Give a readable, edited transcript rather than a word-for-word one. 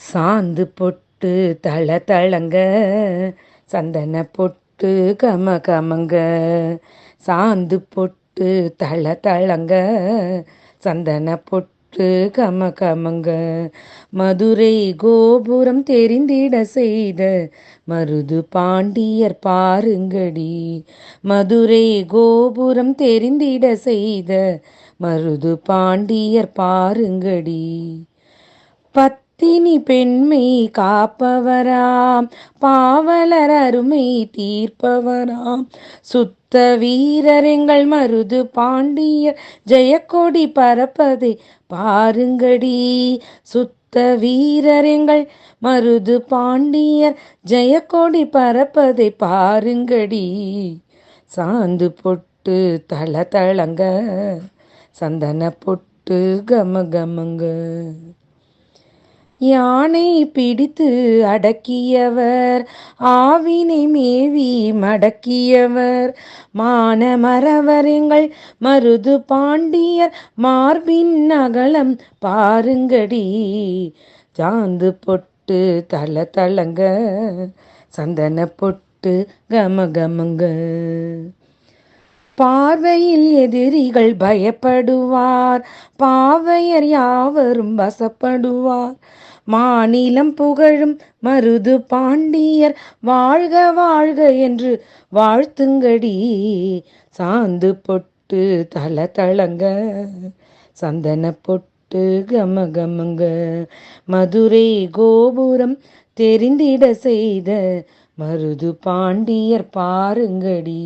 சாந்து பொட்டு தள தளங்க, சந்தன பொட்டு கம கமங்க. சாந்து பொட்டு தள தளங்க, சந்தன பொட்டு கம கமங்க. மதுரை கோபுரம் தெரிந்திட செய்த மருது பாண்டியர் பாருங்கடி. மதுரை கோபுரம் தெரிந்திட செய்த மருது பாண்டியர் பாருங்கடி. பத்தினி பெண்மை காப்பவராம், பாவலர் அருமை தீர்ப்பவராம், சுத்த வீரர் எங்கள் மருது பாண்டியர் ஜெயக்கொடி பறப்பதை பாருங்கடி. சுத்த வீரர் எங்கள் மருது பாண்டியர் ஜெயக்கொடி பறப்பதை பாருங்கடி. சாந்து பொட்டு தள தளங்க, சந்தன பொட்டு கம கமங்க. யானை பிடித்து அடக்கியவர், ஆவினை மேவி மடக்கியவர், மான மறவர் எங்கள் மருது பாண்டியர் மார்பின் அகலம் பாருங்கடி. சாந்து பொட்டு தள தளங்க, சந்தன பொட்டு கம கமங்க. பார்வையில் எதிரிகள் பயப்படுவார், பாவையர் யாவரும் வசப்படுவார், மாநிலம் புகழும் மருது பாண்டியர் வாழ்க வாழ்க என்று வாழ்த்துங்கடி. சாந்து பொட்டு தள தளங்க, சந்தன பொட்டு கம கமங்க. மதுரை கோபுரம் தெரிந்திட செய்த மருது பாண்டியர் பாருங்கடி.